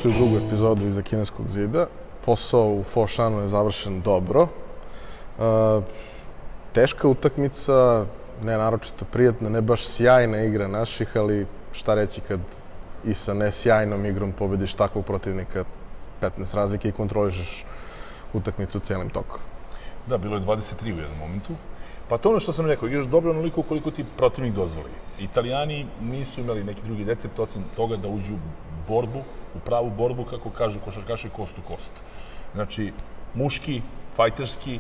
Dobrodošli u drugu epizodu Iza kineskog zida. Posao u Fošanu je završen dobro. Teška utakmica, ne naročito prijatna, ne baš sjajna igra naših, ali šta reći kad i sa nesjajnom igrom pobediš takvog protivnika 15 razlike i kontrolišeš utakmicu cijelim tokom. Da, bilo je 23 u jednom momentu. Pa to ono što sam rekao, igraš dobro onoliko koliko ti protivnik dozvoli. Italijani nisu imali neki drugi recept osim toga da uđu u borbu, u pravu borbu, kako kažu košarkaši, kost u kost. Znači, muški, fajterski,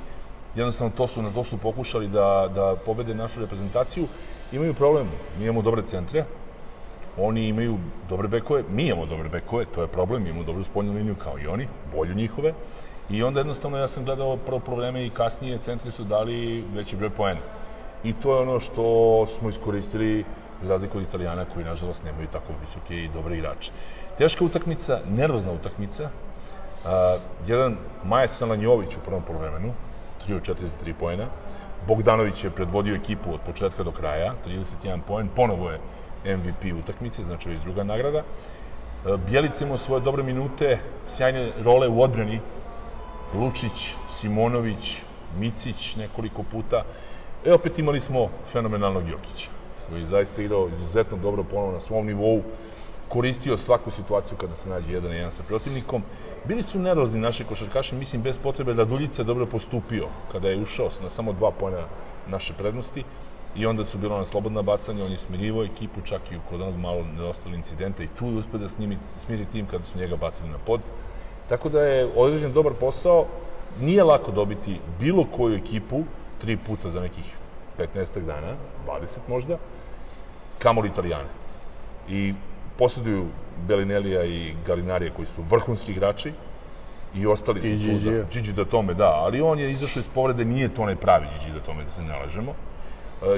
jednostavno to su pokušali da pobede našu reprezentaciju. Imaju problem, mi imamo dobre centre, oni imaju dobre bekove, mi imamo dobre bekove, to je problem, imamo dobru spoljnu liniju kao i oni, bolju njihove. I onda jednostavno ja sam gledao prvo vreme i kasnije centri su dali veći broj poena. I to je ono što smo iskoristili za razliku od Italijana koji nažalost nemaju tako visoke i dobre igrače. Teška utakmica, nervozna utakmica. Jedan maestralan Jović u prvom poluvremenu, 3 od 43 poena. Bogdanović je predvodio ekipu od početka do kraja, 31 poen, ponovo je MVP utakmice, znači već druga nagrada. Bjelica imao svoje dobre minute, sjajne role u odbrani. Lučić, Simonović, Micić nekoliko puta. Opet imali smo fenomenalnog Jokića, koji je zaista igrao izuzetno dobro ponovo na svom nivou, koristio svaku situaciju kada se nađe 1-1 sa protivnikom. Bili su nervozni naši košarkaši, mislim bez potrebe da Duljica dobro postupio kada je ušao na samo 2 poena naše prednosti i onda su bilo na slobodna bacanja, on je smirivao ekipu, čak i kod onog malo nedostali incidenta i tu je uspio da smiri tim kada su njega bacili na pod. Tako da je određen dobar posao, nije lako dobiti bilo koju ekipu 3 puta za nekih 15 dana, 20 možda, kamoli Italijane. I posjeduju Bellinellija i Gallinarija koji su vrhunski igrači i ostali su tu za Gigi Datome, da, ali on je izašao iz povrede, nije to onaj pravi Gigi Datome, da se ne lažemo.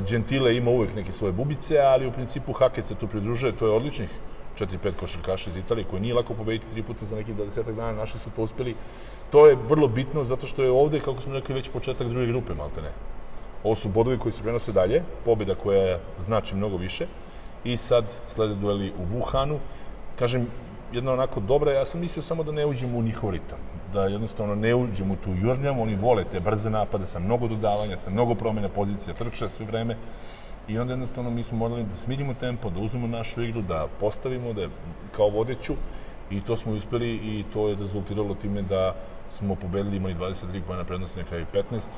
Gentile ima uvek neke svoje bubice, ali u principu Hakec se tu pridružuje, to je odličnih 4-5 košarkaša iz Italije koji nije lako pobediti 3 puta za nekih 20 dana, naši su to uspjeli. To je vrlo bitno zato što je ovde, kako smo rekli, već početak druge grupe, maltene. Ovo su bodovi koji se prenose dalje, pobjeda koja znači mnogo više i sad slede dueli u Wuhanu. Kažem, jedna onako dobra, ja sam mislio samo da ne uđemo u njihov ritam, da jednostavno ne uđemo u tu jurnjavu, oni vole te brze napade sa mnogo dodavanja, sa mnogo promjena pozicija, trče sve vreme. I onda jednostavno mi smo morali da smirimo tempo, da uzmemo našu igru, da postavimo, da je kao vodeću i to smo uspjeli i to je rezultiralo time da smo pobedili, imali 23 pojena prednosti, na kraju 15,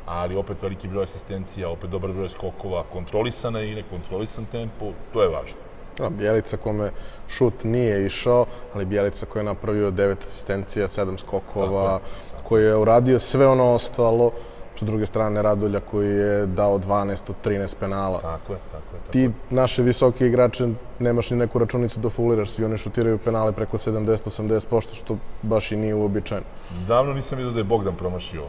ali opet veliki broj asistencija, opet dobar broj skokova, kontrolisana i nekontrolisan tempo, to je važno. Bjelica kome šut nije išao, ali Bjelica koji je napravio 9 asistencija, 7 skokova, koji je uradio sve ono ostalo. S druge strane, Radulja koji je dao 12 od 13 penala. Tako je. Ti naše visoke igrače nemaš ni neku računicu da fuliraš, svi oni šutiraju penale preko 70-80%, što baš i nije uobičajeno. Davno nisam vidio da je Bogdan promašio,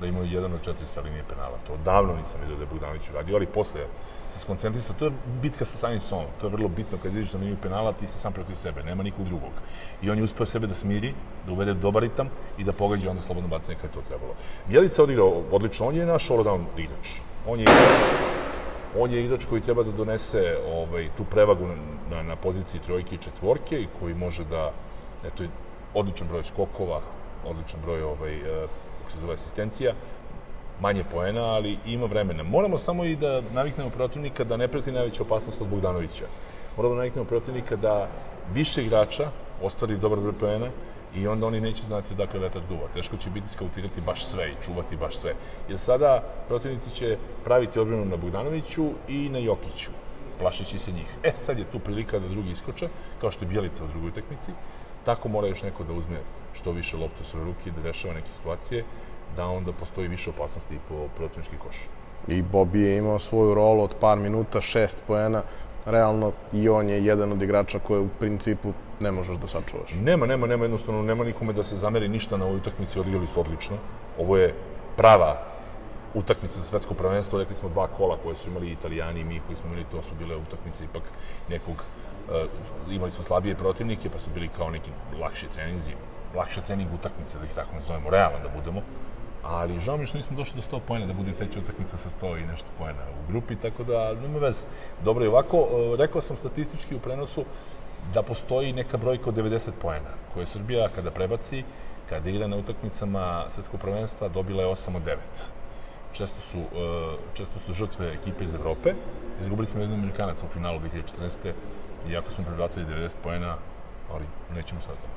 da imao 1 od 4 sa linije penala. To davno nisam vidio da je Bogdanović uradio, ali posle se skoncentrisao. To je bitka sa samim sobom. To je vrlo bitno kad izađeš na liniju penala, ti si sam protiv sebe, nema nikog drugog. I on je uspeo sebe da smiri, da uvede dobar ritam i da pogađa onda slobodno bacanje kada je to trebalo. Bjelica odigrao odlično, on je naš all-around igrač. On je igrač koji treba da donese tu prevagu na poziciji trojke i četvorke i koji može da, eto, odličan broj skokova, odličan broj kako se zove asistencija, manje poena, ali ima vremena. Moramo samo i da naviknemo protivnika da ne preti najveća opasnost od Bogdanovića. Moramo da naviknemo protivnika da više igrača ostvari dobar broj poena i onda oni neće znati odakle vetar duva. Teško će biti skautirati baš sve i čuvati baš sve. Jer sada protivnici će praviti odbranu na Bogdanoviću i na Jokiću, plašići se njih. Sad je tu prilika da drugi iskoče, kao što je Bjelica u drugoj utakmici. Tako mora još neko da uzme što više loptu sa ruke, da rešava neke situacije, da onda postoji više opasnosti i po protivnički koš. I Bobby je imao svoju rolu od par minuta, 6 poena. Realno i on je jedan od igrača koje u principu ne možeš da sačuvaš. Nema, jednostavno nema nikome da se zameri ništa na ovoj utakmici, odigrali su odlično. Ovo je prava utakmica za svetsko prvenstvo, rekli smo 2 kola koje su imali Italijani i mi koji smo imali, to su bile utakmice ipak nekog, imali smo slabije protivnike, pa su bili kao neki lakši treninzi, lakša trening utakmice, da ih tako nazovemo, realno da budemo. Ali žao mi što nismo došli do 100 poena, da bude treća utakmica sa 100 i nešto poena u grupi, tako da nema veze. Dobro je ovako, rekao sam statistički u prenosu, da postoji neka brojka od 90 poena, koje Srbija kada prebaci, kada igra na utakmicama svetskog prvenstva, dobila je 8 od 9. Često su žrtve ekipe iz Evrope. Izgubili smo jednog Amerikanaca u finalu 2014. Iako smo prebacili 90 poena, ali nećemo sad to.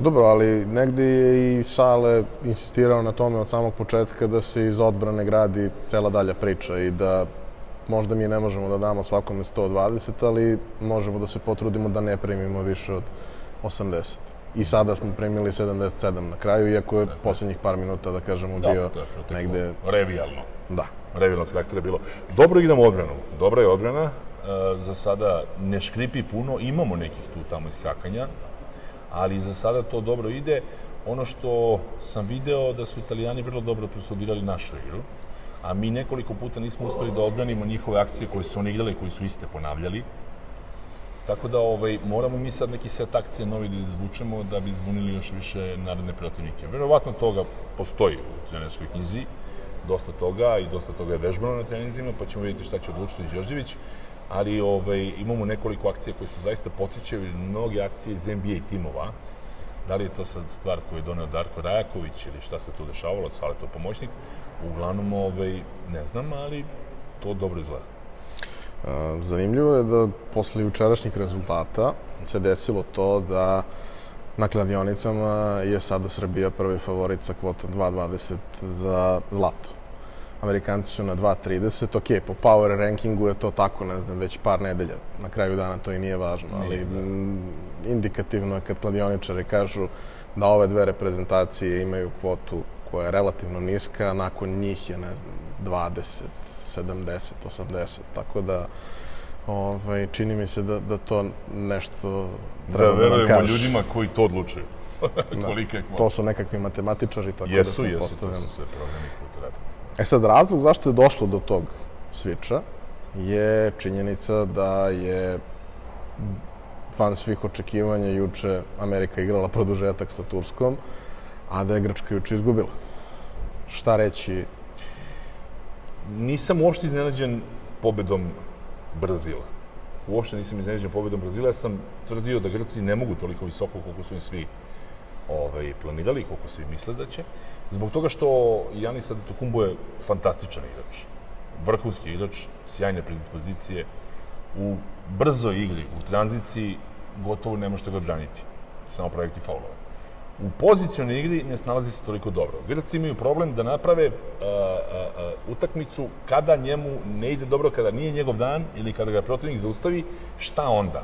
Dobro, ali negde je i Sale insistirao na tome od samog početka da se iz odbrane gradi cela dalja priča i da možda mi ne možemo da damo svakome 120, ali možemo da se potrudimo da ne primimo više od 80. I sada smo primili 77 na kraju, iako je posljednjih par minuta, da kažemo, bio negde... Revijalno. Da. Revijalno karaktera je bilo. Dobro igramo odbranu. Dobra je odbrana. Za sada ne škripi puno. Imamo nekih tu tamo iskakanja, ali za sada to dobro ide. Ono što sam video da su Italijani vrlo dobro prostudirali našu igru, a mi nekoliko puta nismo uspeli da odbranimo njihove akcije koje su oni igrali, koji su iste ponavljali. Tako da moramo mi sad neki set akcije novi da izvučemo da bi zbunili još više narodne protivnike. Verovatno toga postoji u trenerskoj knjizi, dosta toga i dosta toga je vežbano na treninzima, pa ćemo vidjeti šta će odlučiti Đorđević. Ali imamo nekoliko akcija koje su zaista podsjećaju mnoge akcije iz NBA timova. Da li je to sad stvar koju je doneo Darko Rajaković ili šta se tu dešavalo, Sale to pomoćnik, uglavnom ne znam, ali to dobro izgleda. Zanimljivo je da posle jučerašnjih rezultata se desilo to da na kladionicama je sada Srbija prvi favorit sa kvotom 2.20 za zlato. Amerikanci su na 2.30, ok, po power rankingu je to tako, ne znam, već par nedelja. Na kraju dana to i nije važno, ali indikativno je kad kladioničari kažu da ove dve reprezentacije imaju kvotu koja je relativno niska, nakon njih je, ne znam, 20, 70, 80, tako da čini mi se da to nešto treba da nam kažeš. Da verujemo ljudima koji to odlučuju. To su nekakvi matematičari, tako da smo postavljeni. To su sve programi koji to rade. Sad, razlog zašto je došlo do tog sviča je činjenica da je van svih očekivanja juče Amerika igrala produžetak sa Turskom, a da je Grčka juče izgubila. Šta reći? Nisam uopšte iznenađen pobedom Brazila. Uopšte nisam iznenađen pobedom Brazila. Ja sam tvrdio da Grci ne mogu toliko visoko koliko su im svi planirali, koliko svi misle da će. Zbog toga što Giannis Antetokounmpo je fantastičan igrač. Vrhunski igrač, sjajne predispozicije. U brzoj igri, u tranziciji, gotovo ne možete ga odbraniti. Samo projekti faulove. U pozicionoj igri ne snalazi se toliko dobro. Grci imaju problem da naprave utakmicu kada njemu ne ide dobro, kada nije njegov dan ili kada ga protivnik zaustavi, šta onda?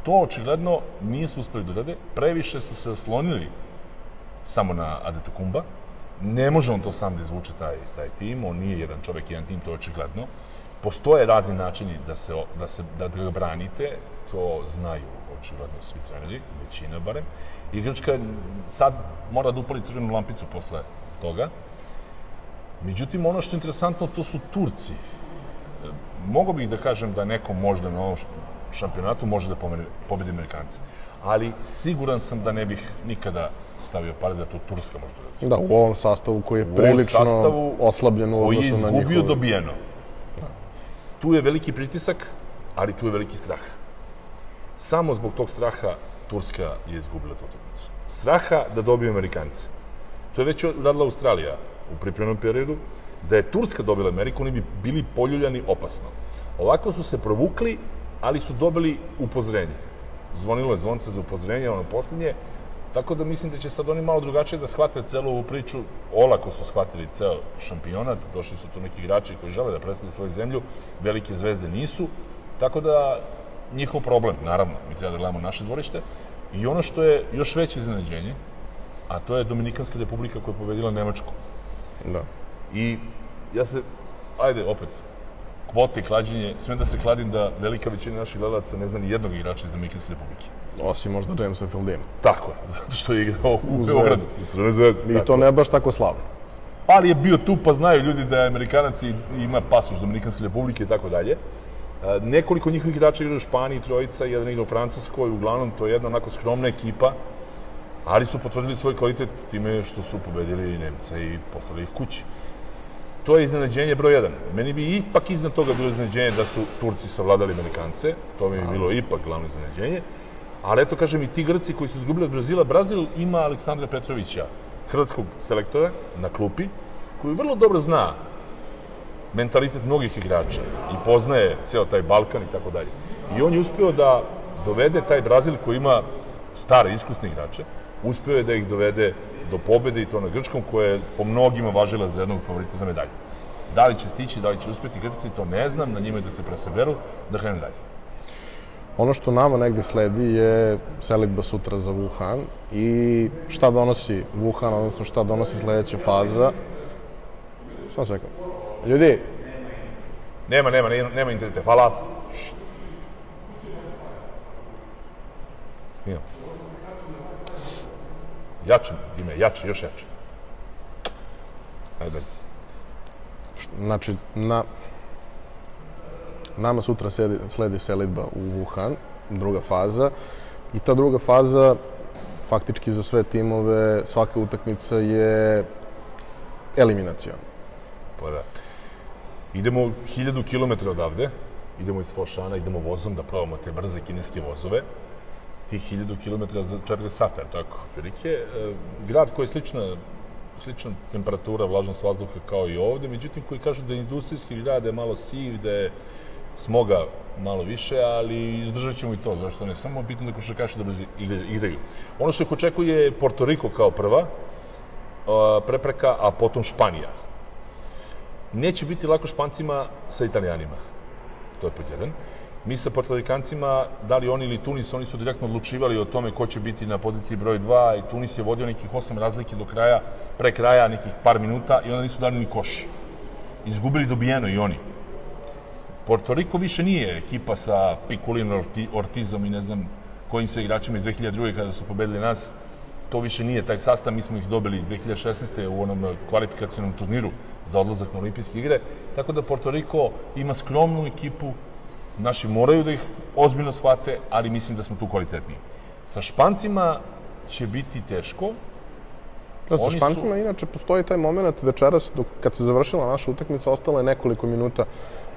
To očigledno nisu uspeli da urade. Previše su se oslonili samo na Antetokounmpa. Ne može on to sam da izvuče taj tim. On nije jedan čovek, jedan tim, to je očigledno. Postoje razni načini da ga branite. To znaju očigledno svi treneri, većina barem. I Grčka sad mora da upali crvenu lampicu posle toga. Međutim, ono što je interesantno, to su Turci. Mogu bih da kažem da neko možda na ovom šampionatu može da pobedi Amerikanci. Ali siguran sam da ne bih nikada stavio pare da to Turska može da radi. Da, u ovom sastavu koji je prilično oslabljen u odnosu na njihove... Koji je izgubio dobijeno. Tu je veliki pritisak, ali tu je veliki strah. Samo zbog tog straha Turska je izgubila tu utakmicu. Straha da dobiju Amerikanci. To je već radila Australija u pripremnom periodu. Da je Turska dobila Ameriku, oni bi bili poljuljani opasno. Ovako su se provukli, ali su dobili upozorenje. Zvonilo je zvonce za upozorenje, ono posljednje. Tako da mislim da će sad oni malo drugačije da shvate celu ovu priču. Olako su shvatili ceo šampionat. Došli su tu neki igrači koji žele da predstavljaju svoju zemlju. Velike zvezde nisu. Tako da njihov problem, naravno, mi treba da gledamo naše dvorište. I ono što je još veće iznenađenje, a to je Dominikanska republika koja je pobedila Nemačku. Da. I ja se, ajde, opet, kvote i klađenje, smem da se kladim da velika većina naših gledalaca ne zna ni jednog igrača iz Dominikanske republike. Osim možda Jamesa Fildina. Tako je, zato što je igrao u Beogradu, u Crvenoj zvezdi. I to ne baš tako slavno. Ali je bio tu, pa znaju ljudi da je Amerikanac i ima pasoš Dominikanske republike i tako dalje. Nekoliko njihovih igrača igraju u Španiji, trojica, jedan igra u Francuskoj, uglavnom to je jedna onako skromna ekipa, ali su potvrdili svoj kvalitet time što su pobedili Nemca i poslali ih kući. to je iznenađenje broj 1. Meni bi ipak iznad toga bilo iznenađenje da su Turci savladali Amerikance, to bi bilo ipak glavno iznenađenje. Ali eto, kažem, i ti Grci koji su izgubili od Brazila, Brazil ima Aleksandra Petrovića, hrvatskog selektora na klupi, koji vrlo dobro zna mentalitet mnogih igrača i poznaje ceo taj Balkan i tako dalje. I on je uspeo da dovede taj Brazil koji ima stare, iskusne igrače, uspeo je da ih dovede do pobede i to na Grčkom, koja je po mnogima važila za jednog favorita za medalju. Da li će stići, da li će uspeti Grci, to ne znam, na njima je da se presaberu, da krenu dalje. Ono što nama negde sledi je selidba sutra za Wuhan i šta donosi Wuhan, odnosno šta donosi sledeća faza. Samo sekund. Ljudi! Nema interneta, hvala. Snimam. Jače, Dime, jače, još jače. Ajde. Znači, nama sutra sledi selidba u Wuhan, druga faza. I ta druga faza, faktički za sve timove, svaka utakmica je eliminaciona. Pa da. Idemo 1000 km odavde, idemo iz Fošana, idemo vozom da probamo te brze kineske vozove. Tih 1000 km za 4 sata, tako. Grad koji je slična temperatura, vlažnost vazduha kao i ovde, međutim koji kažu da je industrijski grad, da je malo siv, da je smoga malo više, ali izdržat ćemo i to, zašto ne samo bitno da košarkaši dobro igraju. Ono što ih očekuje je Porto Riko kao prva prepreka, a potom Španija. Neće biti lako Špancima sa Italijanima, to je pod jedan. Mi sa Portorikancima, da li oni ili Tunis, oni su direktno odlučivali o tome ko će biti na poziciji broj 2 i Tunis je vodio nekih 8 razlike do kraja, pre kraja nekih par minuta i onda nisu dali ni koš. Izgubili dobijeno i oni. Porto Riko više nije ekipa sa Pikulinom, Ortizom i ne znam kojim se igračima iz 2002. kada su pobedili nas. To više nije taj sastav, mi smo ih dobili 2016. u onom kvalifikacionom turniru za odlazak na olimpijske igre. Tako da Porto Riko ima skromnu ekipu, naši moraju da ih ozbiljno shvate, ali mislim da smo tu kvalitetniji. Sa Špancima će biti teško. Da, sa Špancima inače postoji taj moment večeras, kad se završila naša utakmica, ostalo je nekoliko minuta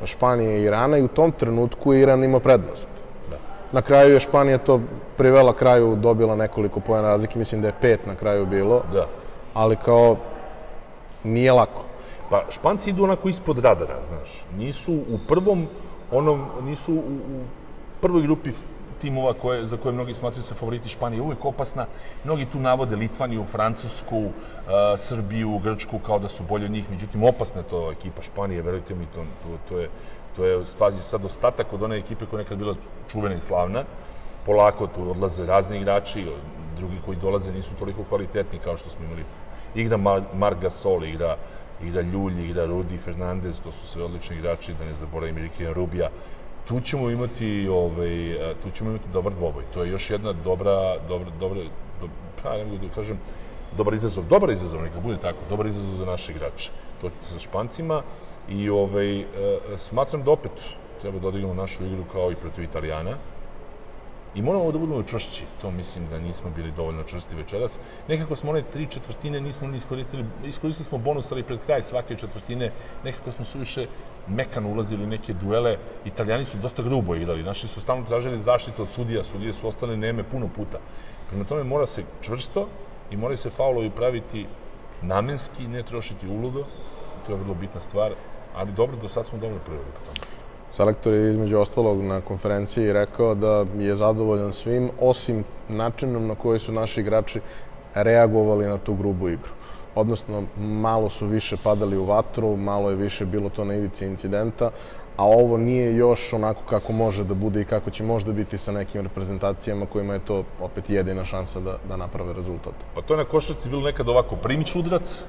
Španije i Irana i u tom trenutku Iran ima prednost. Na kraju je Španija to privela kraju, dobila nekoliko poena razlike, mislim da je 5 na kraju bilo, ali kao nije lako. Pa Španci idu onako ispod radara, znaš. Nisu u prvoj grupi timova za koje mnogi smatraju se favoriti. Španija je uvek opasna. Mnogi tu navode Litvaniju, Francusku, Srbiju, Grčku kao da su bolji od njih. Međutim, opasna je to ekipa Španije, verujte mi, to je stvari sad ostatak od one ekipe koja je nekad bila čuvena i slavna. Polako tu odlaze razni igrači, drugi koji dolaze nisu toliko kvalitetni kao što smo imali. Igra Marc Gasol, igra Ljulj, igra Rudi Fernandez, to su sve odlični igrači, da ne zaboravim Ricky Rubija. Tu ćemo imati dobar dvoboj. To je još jedna dobar izazov, neka bude tako, dobar izazov za naše igrače. To sa Špancima i smatram da opet treba da odigramo našu igru kao i protiv Italijana. I moramo da budemo čvršći. To mislim da nismo bili dovoljno čvrsti večeras. Nekako smo one 3/4 nismo ni iskoristili. Iskoristili smo bonus, ali pred kraj svake četvrtine nekako smo suviše mekano ulazili u neke duele. Italijani su dosta grubo igrali. Naši su stalno tražili zaštitu od sudija. Sudije su ostale neme puno puta. Prema tome mora se čvrsto i moraju se faulovi praviti namenski, ne trošiti uludo. To je vrlo bitna stvar. Ali dobro, do sad smo dobro priveli po tome. Selektor je između ostalog na konferenciji rekao da je zadovoljan svim, osim načinom na koji su naši igrači reagovali na tu grubu igru. Odnosno, malo su više padali u vatru, malo je više bilo to na ivici incidenta, a ovo nije još onako kako može da bude i kako će možda biti sa nekim reprezentacijama kojima je to opet jedina šansa da naprave rezultat. Pa to je na košarci bilo nekad ovako, primić udrac,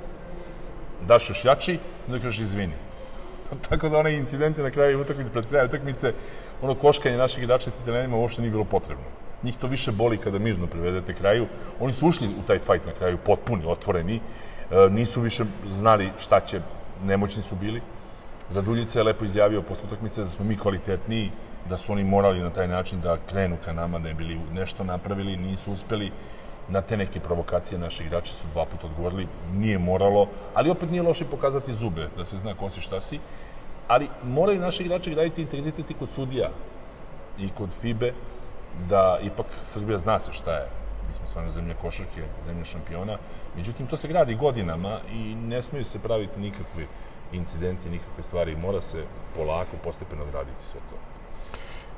daš još jači, onda kažeš izvini. Tako da onaj incidente na kraju utakmice, pred kraja utakmice, ono koškanje naših igrača sa Italijanima uopšte nije bilo potrebno. Njih to više boli kada mirno privedete kraju. Oni su ušli u taj fajt na kraju potpuni, otvoreni. Nisu više znali šta će, nemoćni su bili. Raduljica je lepo izjavio posle utakmice da smo mi kvalitetniji, da su oni morali na taj način da krenu ka nama, da je bili nešto napravili, nisu uspeli. Na te neke provokacije naši igrači su 2 puta odgovorili, nije moralo, ali opet nije loše pokazati zube, da se zna ko si, šta si. Ali moraju naši igrači graditi integritet i kod sudija i kod FIBE, da ipak Srbija zna se šta je. Mi smo stvarno zemlja košarke, zemlja šampiona. Međutim, to se gradi godinama i ne smiju se praviti nikakvi incidenti, nikakve stvari. Mora se polako, postepeno graditi sve to.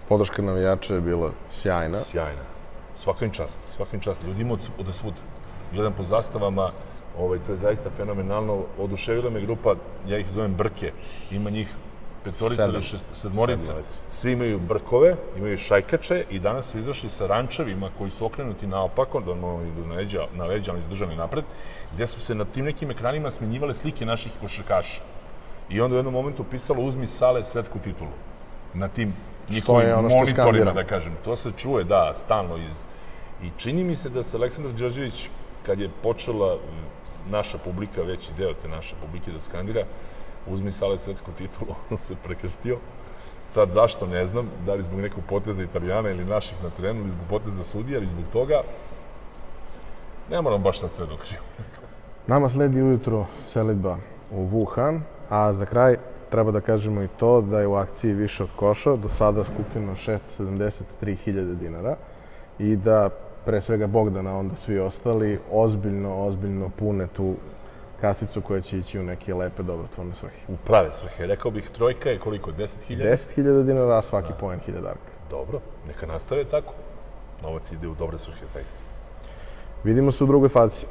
Podrška navijača je bila sjajna. Sjajna. Svaka im čast. Svaka im čast. Ljudi ima od svud. Gledam po zastavama, to je zaista fenomenalno. Oduševila me grupa, ja ih zovem Brke. Ima njih 5-orica ili 7-orica. Svi imaju brkove, imaju šajkače i danas su izašli sa rančevima koji su okrenuti naopako, da idu na leđa, ali izdržani napred, gde su se na tim nekim ekranima smenjivale slike naših košarkaša. I onda u jednom momentu pisalo uzmi Sale svetsku titulu. Na tim njihovim monitorima, da kažem. To se čuje, da, stalno I čini mi se da se Aleksandar Đorđević, kad je počela naša publika, veći deo te naše publike da skandira, uzmi Sale svetsku titulu, on se prekrstio. Sad zašto, ne znam, da li zbog nekog poteza Italijana ili naših na terenu, ili zbog poteza sudija, ili zbog toga, ne moram baš sad sve da otkrijem. Nama sledi ujutro selidba u Wuhan, a za kraj treba da kažemo i to da je u akciji Više od koša do sada skupljeno 673.000 dinara i da pre svega Bogdana, onda svi ostali, ozbiljno pune tu kasicu koja će ići u neke lepe dobrotvorne svrhe. U prave svrhe. Rekao bih, trojka je koliko? 10.000? 10.000 dinara, a svaki poen 1000 arka. Dobro, neka nastave tako. Novac ide u dobre svrhe, zaista. Vidimo se u drugoj fazi.